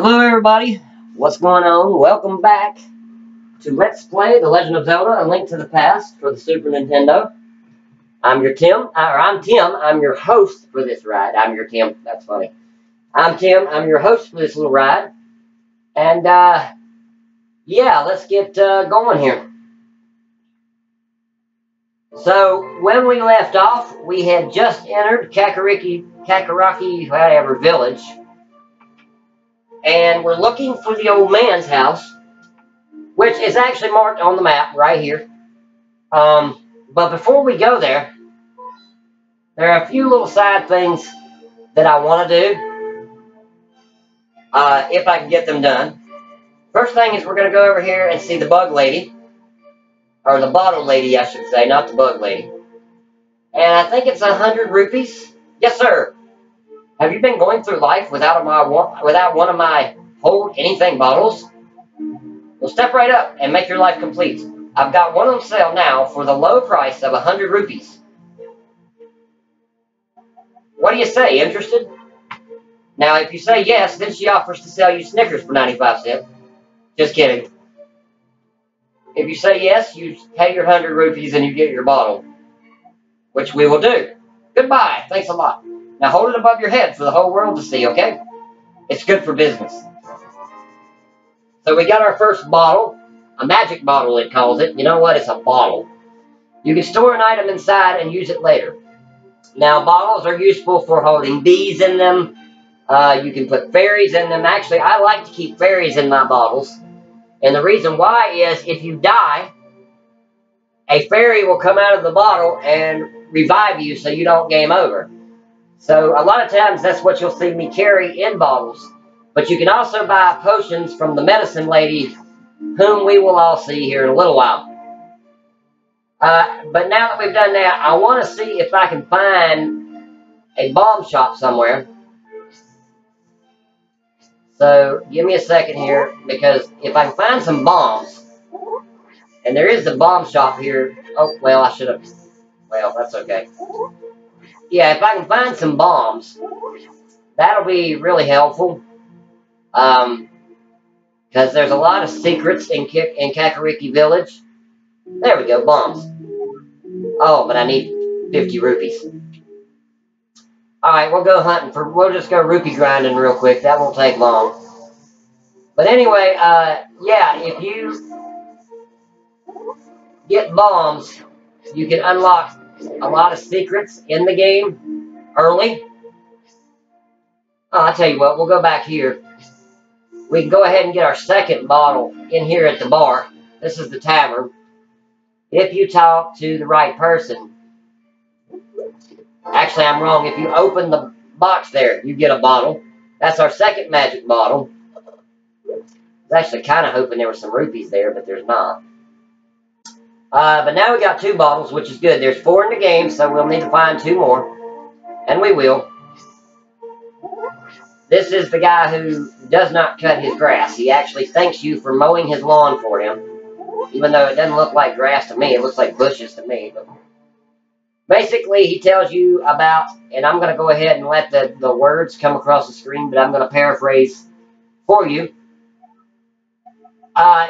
Hello everybody, what's going on? Welcome back to Let's Play The Legend of Zelda, A Link to the Past for the Super Nintendo. I'm Tim, I'm your host for this ride. Tim, that's funny. I'm Tim, I'm your host for this little ride. And, yeah, let's get going here. So, when we left off, we had just entered Kakaraki, whatever, village. And we're looking for the old man's house, which is actually marked on the map right here. But before we go there, there are a few little side things that I want to do, if I can get them done. First thing is we're going to go over here and see the bug lady, or the bottle lady, I should say, not the bug lady. And I think it's 100 rupees. Yes, sir. Have you been going through life without one of my hold anything bottles? Well, step right up and make your life complete. I've got one on sale now for the low price of 100 rupees. What do you say? Interested? Now, if you say yes, then she offers to sell you Snickers for 95 cents. Just kidding. If you say yes, you pay your 100 rupees and you get your bottle, which we will do. Goodbye. Thanks a lot. Now hold it above your head for the whole world to see, okay? It's good for business. So we got our first bottle. A magic bottle, it calls it. You know what? It's a bottle. You can store an item inside and use it later. Now, bottles are useful for holding bees in them. You can put fairies in them. Actually, I like to keep fairies in my bottles. And the reason why is if you die, a fairy will come out of the bottle and revive you so you don't game over. So a lot of times that's what you'll see me carry in bottles. But you can also buy potions from the medicine lady, whom we will all see here in a little while. But now that we've done that, I want to see if I can find a bomb shop somewhere. So give me a second here, because if I can find some bombs, and there is a bomb shop here. Oh, well, I should have. Well, that's okay. Yeah, if I can find some bombs, that'll be really helpful. Because there's a lot of secrets in Kakaraki Village. There we go, bombs. Oh, but I need 50 rupees. Alright, we'll go hunting we'll just go rupee grinding real quick. That won't take long. But anyway, yeah, if you get bombs, you can unlock a lot of secrets in the game early. Oh, I'll tell you what, we'll go back here. We can go ahead and get our second bottle in here at the bar. This is the tavern. If you talk to the right person. Actually, I'm wrong. If you open the box there, you get a bottle. That's our second magic bottle. I was actually kind of hoping there were some rupees there, but there's not. But now we got 2 bottles, which is good. There's 4 in the game, so we'll need to find 2 more. And we will. This is the guy who does not cut his grass. He actually thanks you for mowing his lawn for him. Even though it doesn't look like grass to me. It looks like bushes to me. But basically, he tells you about, and I'm going to go ahead and let the words come across the screen, but I'm going to paraphrase for you.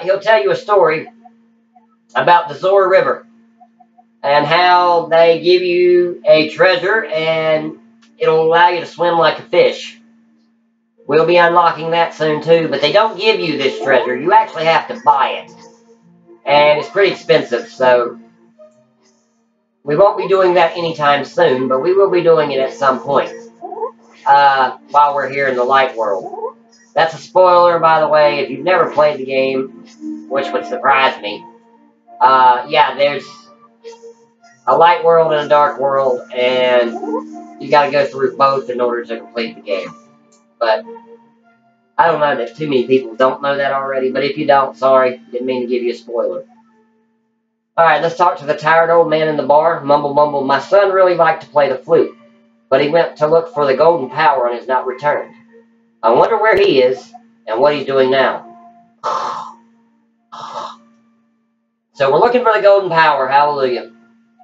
He'll tell you a story about the Zora River and how they give you a treasure and it'll allow you to swim like a fish. We'll be unlocking that soon too, but they don't give you this treasure. You actually have to buy it. And it's pretty expensive, so we won't be doing that anytime soon, but we will be doing it at some point while we're here in the light world. That's a spoiler, by the way, if you've never played the game, which would surprise me. Yeah, there's a light world and a dark world, and you got to go through both in order to complete the game. But I don't know that too many people don't know that already, but if you don't, sorry, didn't mean to give you a spoiler. Alright, let's talk to the tired old man in the bar. Mumble, mumble. My son really liked to play the flute, but he went to look for the golden power and has not returned. I wonder where he is and what he's doing now. So we're looking for the golden power. Hallelujah.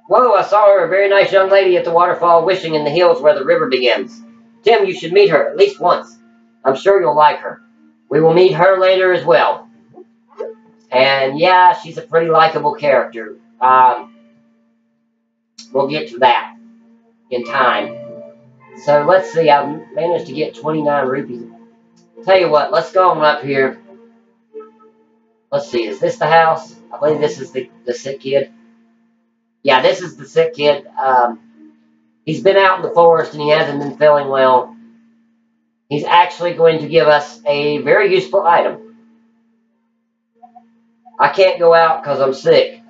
Whoa, I saw her, a very nice young lady at the waterfall wishing in the hills where the river begins. Tim, you should meet her at least once. I'm sure you'll like her. We will meet her later as well. And yeah, she's a pretty likable character. We'll get to that in time. So let's see, I managed to get 29 rupees. Tell you what, let's go on up here. Let's see, is this the house? I believe this is the sick kid. Yeah, this is the sick kid. He's been out in the forest and he hasn't been feeling well. He's actually going to give us a very useful item. I can't go out because I'm sick.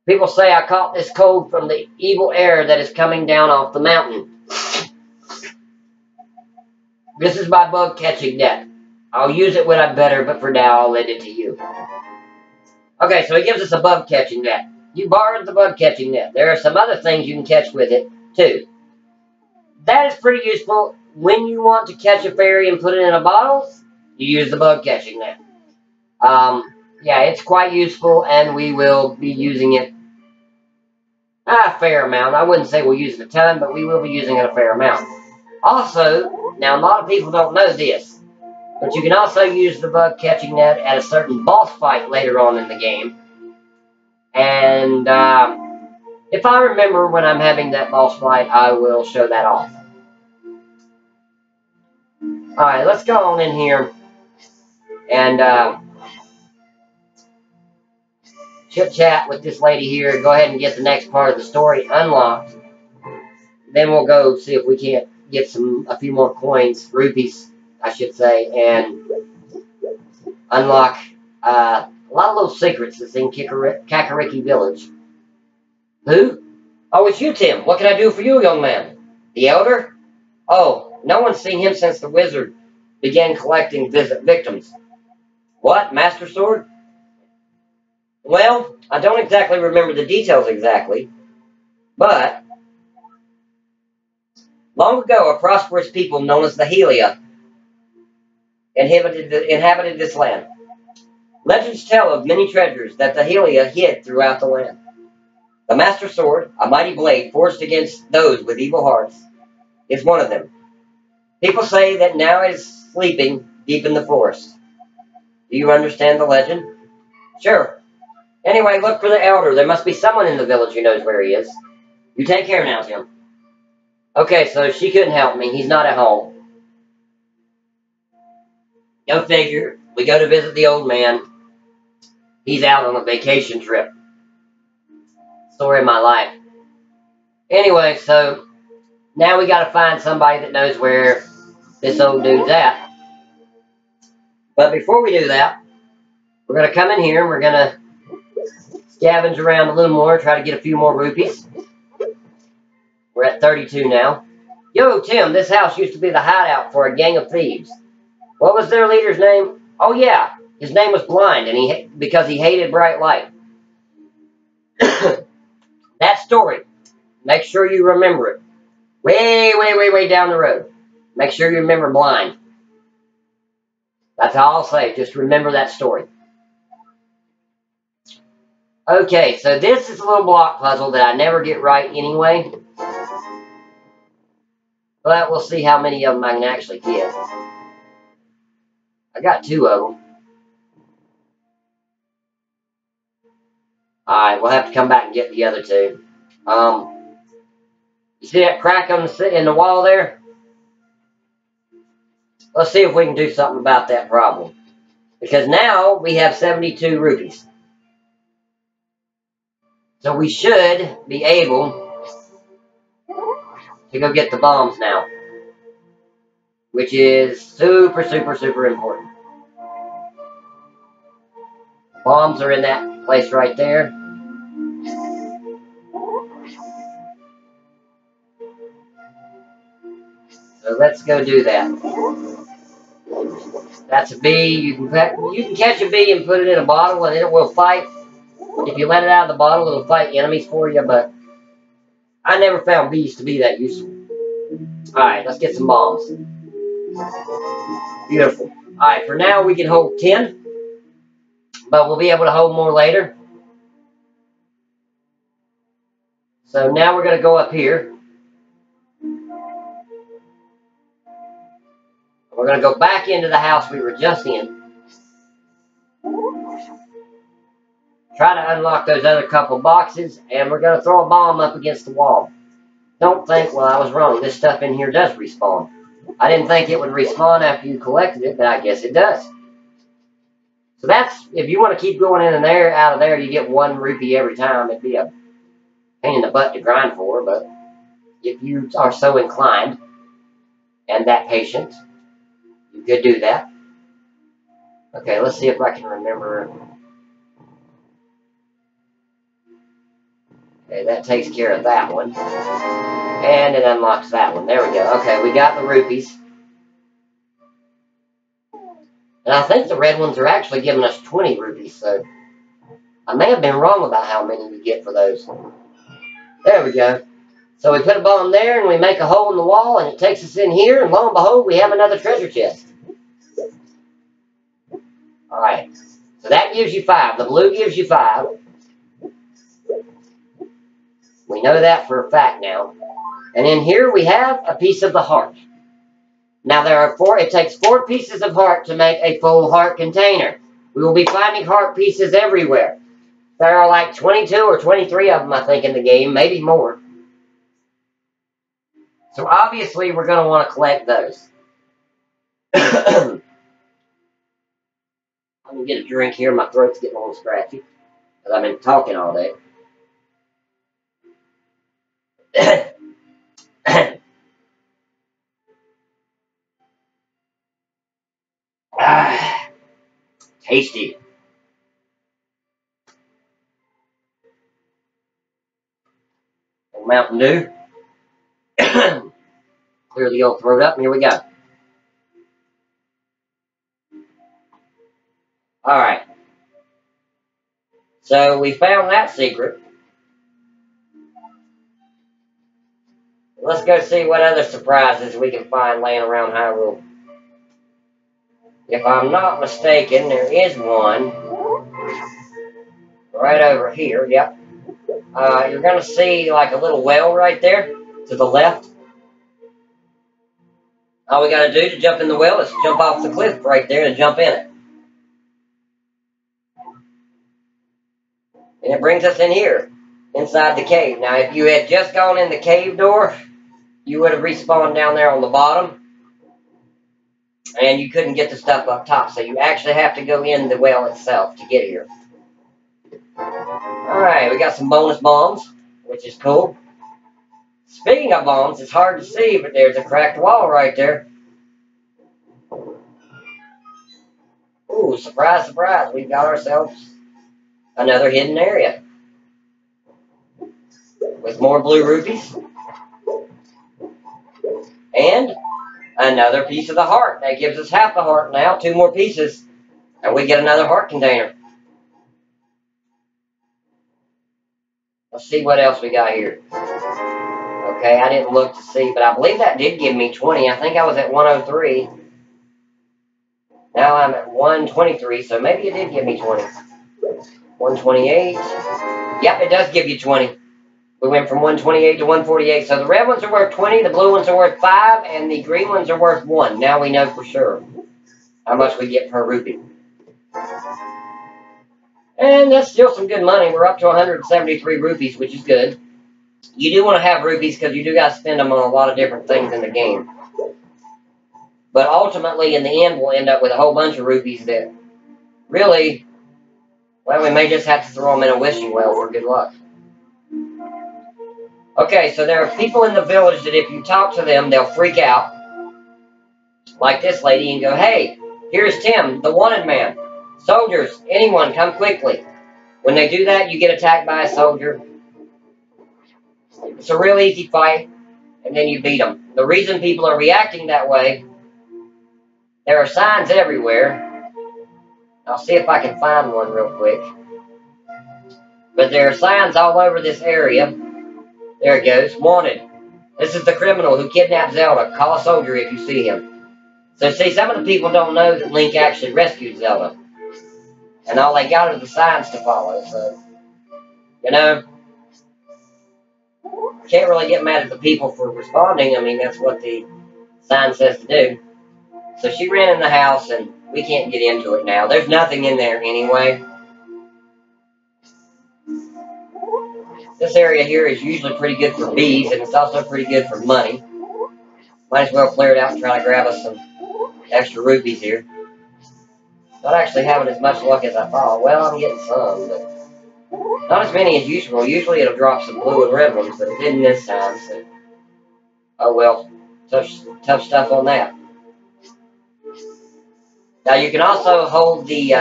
People say I caught this cold from the evil air that is coming down off the mountain. This is my bug catching net. I'll use it when I'm better, but for now I'll lend it to you. Okay, so he gives us a bug catching net. You borrowed the bug catching net. There are some other things you can catch with it, too. That is pretty useful. When you want to catch a fairy and put it in a bottle, you use the bug catching net. Yeah, it's quite useful, and we will be using it a fair amount. I wouldn't say we'll use it a ton, but we will be using it a fair amount. Also, now a lot of people don't know this, but you can also use the bug catching net at a certain boss fight later on in the game. And if I remember when I'm having that boss fight, I will show that off. Alright, let's go on in here and chit-chat with this lady here. Go ahead and get the next part of the story unlocked. Then we'll go see if we can't get a few more coins, rupees, I should say, and unlock a lot of little secrets that's in Kakariki Village. Who? Oh, it's you, Tim. What can I do for you, young man? The Elder? Oh, no one's seen him since the wizard began collecting victims. What? Master Sword? Well, I don't exactly remember the details exactly, but long ago a prosperous people known as the Helia inhabited this land. Legends tell of many treasures that the Helia hid throughout the land. The Master Sword, a mighty blade forged against those with evil hearts, is one of them. People say that now it is sleeping deep in the forest. Do you understand the legend? Sure. Anyway, look for the Elder. There must be someone in the village who knows where he is. You take care now, Tim. Okay, so she couldn't help me. He's not at home. Go figure. We go to visit the old man. He's out on a vacation trip. Story of my life. Anyway, so now we got to find somebody that knows where this old dude's at. But before we do that, we're going to come in here and we're going to scavenge around a little more, try to get a few more rupees. We're at 32 now. Yo, Tim, this house used to be the hideout for a gang of thieves. What was their leader's name? Oh, yeah. His name was Blind, and because he hated bright light. That story. Make sure you remember it. Way down the road. Make sure you remember Blind. That's all I'll say. Just remember that story. Okay, so this is a little block puzzle that I never get right anyway. But we'll see how many of them I can actually get. I got 2 of them. Alright, we'll have to come back and get the other 2. You see that crack in the wall there? Let's see if we can do something about that problem. Because now we have 72 rupees. So we should be able to go get the bombs now. Which is super important. Bombs are in that place right there. So let's go do that. That's a bee. You can catch a bee and put it in a bottle and it will fight. If you let it out of the bottle, it'll fight enemies for you, but I never found bees to be that useful. Alright, let's get some bombs. Beautiful. Alright, for now we can hold 10, but we'll be able to hold more later. So now we're going to go up here. We're We're going to go back into the house we were just in. Try to unlock those other couple boxes, and we're going to throw a bomb up against the wall. Don't think, well, I was wrong. This stuff in here does respawn. I didn't think it would respawn after you collected it, but I guess it does. So that's, if you want to keep going in and there, out of there, you get 1 rupee every time. It'd be a pain in the butt to grind for, but if you are so inclined and that patient, you could do that. Okay, let's see if I can remember. Okay, that takes care of that one. And it unlocks that one. There we go. Okay, we got the rupees. And I think the red ones are actually giving us 20 rupees, so I may have been wrong about how many you get for those. There we go. So we put a bomb there, and we make a hole in the wall, and it takes us in here, and lo and behold, we have another treasure chest. Alright, so that gives you 5. The blue gives you 5. We know that for a fact now. And in here we have a piece of the heart. Now there are 4, it takes 4 pieces of heart to make a full heart container. We will be finding heart pieces everywhere. There are like 22 or 23 of them, I think, in the game, maybe more. So obviously we're going to want to collect those. I'm going to get a drink here. My throat's getting a little scratchy because I've been talking all day. Tasty. Mountain Dew. Clear the old throat up, and here we go. Alright. So we found that secret. Let's go see what other surprises we can find laying around Hyrule. If I'm not mistaken, there is one right over here. Yep. You're going to see like a little well right there to the left. All we got to do to jump in the well is jump off the cliff right there and jump in it. And it brings us in here, inside the cave. Now, if you had just gone in the cave door, you would have respawned down there on the bottom. And you couldn't get the stuff up top. So you actually have to go in the well itself to get here. Alright, we got some bonus bombs, which is cool. Speaking of bombs, it's hard to see, but there's a cracked wall right there. Ooh, surprise, surprise. We've got ourselves another hidden area. With more blue rupees. And another piece of the heart. That gives us half the heart now. 2 more pieces. And we get another heart container. Let's see what else we got here. Okay, I didn't look to see, but I believe that did give me 20. I think I was at 103. Now I'm at 123, so maybe it did give me 20. 128. Yep, it does give you 20. We went from 128 to 148. So the red ones are worth 20, the blue ones are worth 5, and the green ones are worth 1. Now we know for sure how much we get per rupee. And that's still some good money. We're up to 173 rupees, which is good. You do want to have rupees because you do got to spend them on a lot of different things in the game. But ultimately, in the end, we'll end up with a whole bunch of rupees that really, well, we may just have to throw them in a wishing well for good luck. Okay, so there are people in the village that if you talk to them, they'll freak out. Like this lady and go, "Hey, here's Tim, the wanted man. Soldiers, anyone, come quickly." When they do that, you get attacked by a soldier. It's a real easy fight, and then you beat them. The reason people are reacting that way, there are signs everywhere. I'll see if I can find one real quick. But there are signs all over this area. There it goes. Wanted. This is the criminal who kidnapped Zelda. Call a soldier if you see him. So see, some of the people don't know that Link actually rescued Zelda. And all they got are the signs to follow. So, you know, can't really get mad at the people for responding. I mean, that's what the sign says to do. So she rented the house, and we can't get into it now. There's nothing in there anyway. This area here is usually pretty good for bees, and it's also pretty good for money. Might as well clear it out and try to grab us some extra rupees here. Not actually having as much luck as I thought. Well, I'm getting some, but not as many as usual. Usually it'll drop some blue and red ones, but it didn't this time, so... Oh well, tough stuff on that. Now you can also hold the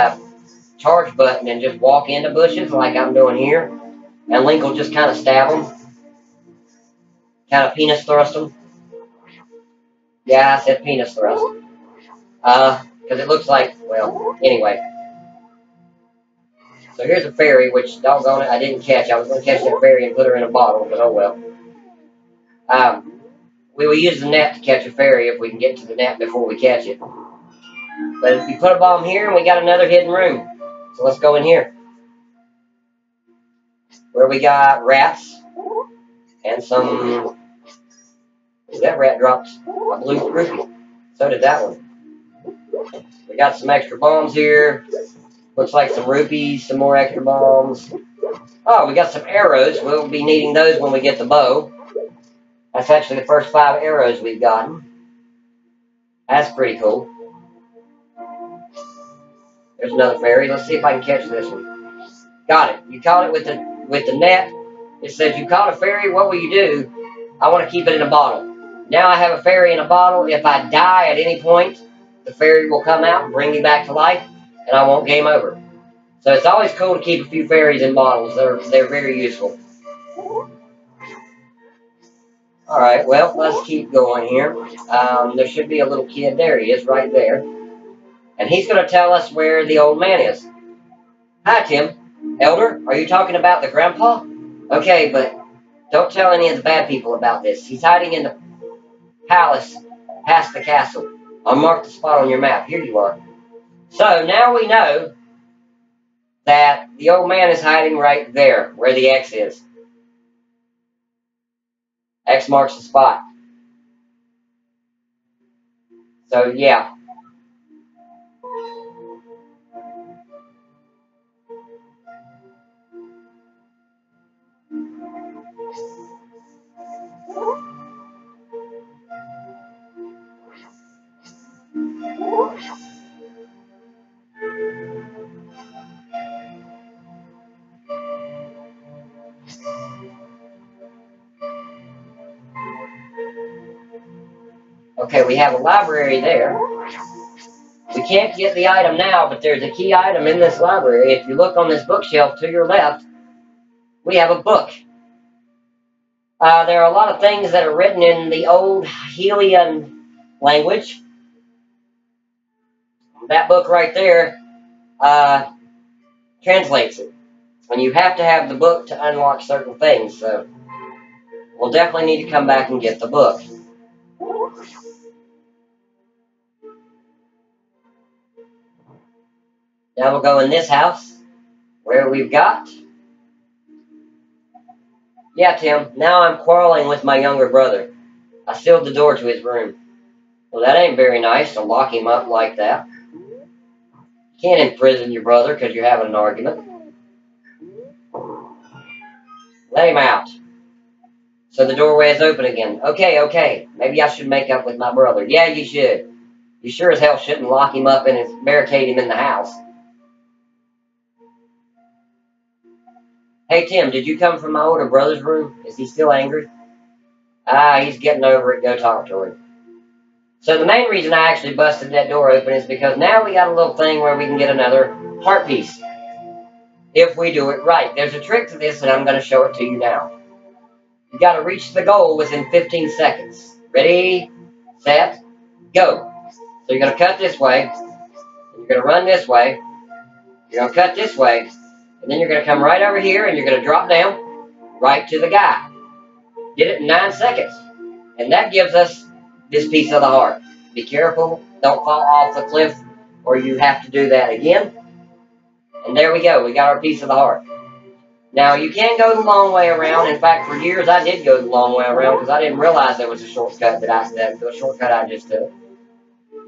charge button and just walk into bushes like I'm doing here. And Link will just kind of stab them. Kind of penis thrust them. Yeah, I said penis thrust. Because it looks like, well, anyway. So here's a fairy, which, doggone it, I didn't catch. I was going to catch that fairy and put her in a bottle, but oh well. We will use the net to catch a fairy if we can get to the net before we catch it. But we put a bomb here, and we got another hidden room. So let's go in here. Where we got rats. And some... That rat dropped a blue rupee. So did that one. We got some extra bombs here. Looks like some rupees, some more extra bombs. Oh, we got some arrows. We'll be needing those when we get the bow. That's actually the first 5 arrows we've gotten. That's pretty cool. There's another fairy. Let's see if I can catch this one. Got it. You caught it with the net. It says you caught a fairy. What will you do? I want to keep it in a bottle. Now I have a fairy in a bottle. If I die at any point, the fairy will come out and bring me back to life, and I won't game over. So it's always cool to keep a few fairies in bottles. They're very useful. Alright, well, let's keep going here. There should be a little kid. There he is, right there. And he's going to tell us where the old man is. Hi, Tim. Elder, are you talking about the grandpa? Okay, but don't tell any of the bad people about this. He's hiding in the palace past the castle. I'll mark the spot on your map. Here you are. So now we know that the old man is hiding right there, where the X is. X marks the spot. So, yeah. Okay, we have a library there. We can't get the item now, but there's a key item in this library. If you look on this bookshelf to your left, we have a book. There are a lot of things that are written in the old Hylian language. That book right there translates it. And you have to have the book to unlock certain things, so we'll definitely need to come back and get the book. Now we'll go in this house, where we've got... Yeah, Tim, now I'm quarreling with my younger brother. I sealed the door to his room. Well, that ain't very nice to lock him up like that. You can't imprison your brother because you're having an argument. Let him out. So the doorway is open again. Okay. Maybe I should make up with my brother. Yeah, you should. You sure as hell shouldn't lock him up and barricade him in the house. Hey, Tim, did you come from my older brother's room? Is he still angry? He's getting over it. Go talk to him. So the main reason I actually busted that door open is because now we got a little thing where we can get another heart piece. If we do it right. There's a trick to this, and I'm going to show it to you now. You got to reach the goal within 15 seconds. Ready, set, go. So you're going to cut this way. You're going to run this way. You're going to cut this way. And then you're going to come right over here, and you're going to drop down right to the guy. Did it in 9 seconds. And that gives us this piece of the heart. Be careful. Don't fall off the cliff, or you have to do that again. And there we go. We got our piece of the heart. Now, you can go the long way around. In fact, for years, I did go the long way around because I didn't realize there was a shortcut that I just took.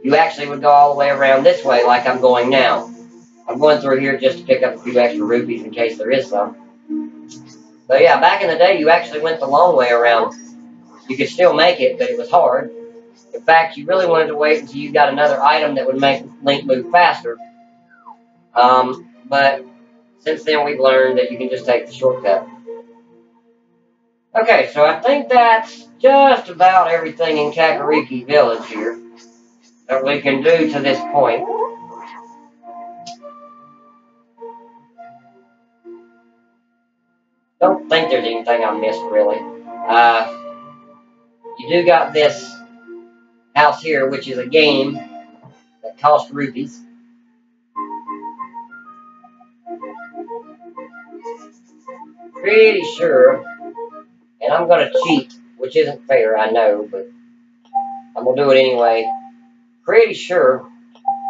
you actually would go all the way around this way like I'm going now. I'm going through here just to pick up a few extra rupees in case there is some. But yeah, back in the day, you actually went the long way around. You could still make it, but it was hard. In fact, you really wanted to wait until you got another item that would make Link move faster. But since then, we've learned that you can just take the shortcut. Okay, so I think that's just about everything in Kakariki Village here that we can do to this point. Don't think there's anything I missed, really. You do got this house here, which is a game that costs rupees. Pretty sure, and I'm going to cheat, which isn't fair, I know, but I'm going to do it anyway. Pretty sure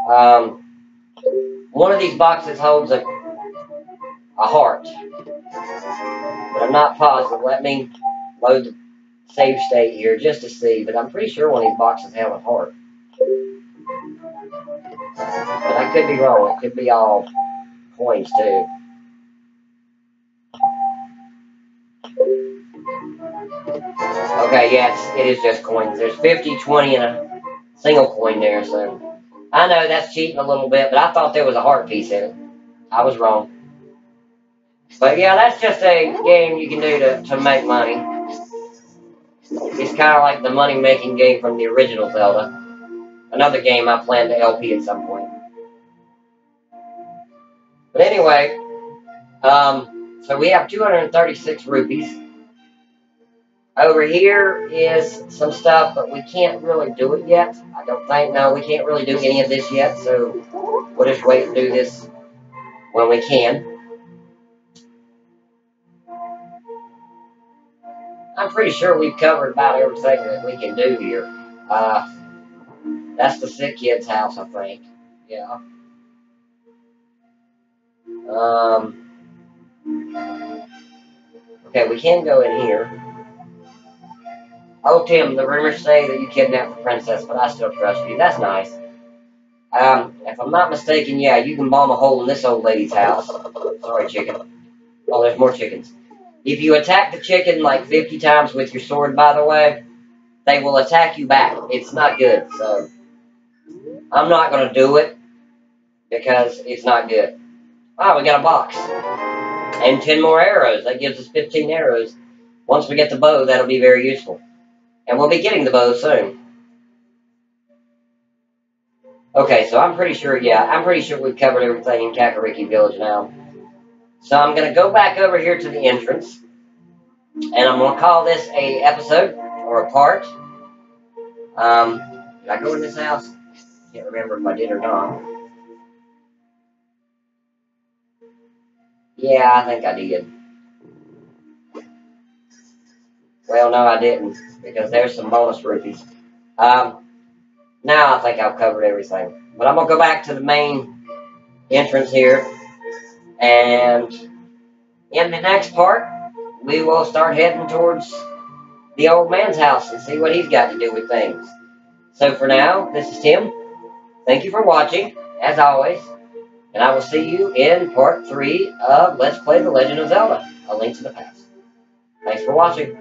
one of these boxes holds a heart, but I'm not positive. Let me load the save state here just to see, but I'm pretty sure one of these boxes held a heart. But I could be wrong. It could be all coins, too. Okay, yeah, it is just coins. There's 50, 20, and a single coin there, so I know that's cheating a little bit, but I thought there was a heart piece in it. I was wrong. But yeah, that's just a game you can do to make money. It's kind of like the money-making game from the original Zelda. Another game I plan to LP at some point. But anyway, so we have 236 rupees. Over here is some stuff, but we can't really do it yet. I don't think. No, we can't really do any of this yet, so we'll just wait and do this when we can. I'm pretty sure we've covered about everything that we can do here. That's the sick kid's house, I think. Yeah. Okay, we can go in here. Oh, Tim, the rumors say that you kidnapped the princess, but I still trust you. That's nice. If I'm not mistaken, yeah, you can bomb a hole in this old lady's house. Sorry, chicken. Oh, there's more chickens. If you attack the chicken like 50 times with your sword, by the way, they will attack you back. It's not good, so I'm not going to do it because it's not good. Oh, we got a box. And 10 more arrows. That gives us 15 arrows. Once we get the bow, that'll be very useful. And we'll be getting the bow soon. Okay, so I'm pretty sure we've covered everything in Kakariki Village now. So I'm going to go back over here to the entrance. And I'm going to call this a episode, or a part. Did I go in this house? Can't remember if I did or not. Yeah, I think I did. Well, no, I didn't, because there's some bonus rupees. Now I think I've covered everything. But I'm going to go back to the main entrance here. And in the next part, we will start heading towards the old man's house and see what he's got to do with things. So for now, this is Tim. Thank you for watching, as always. And I will see you in part 3 of Let's Play The Legend of Zelda, A Link to the Past. Thanks for watching.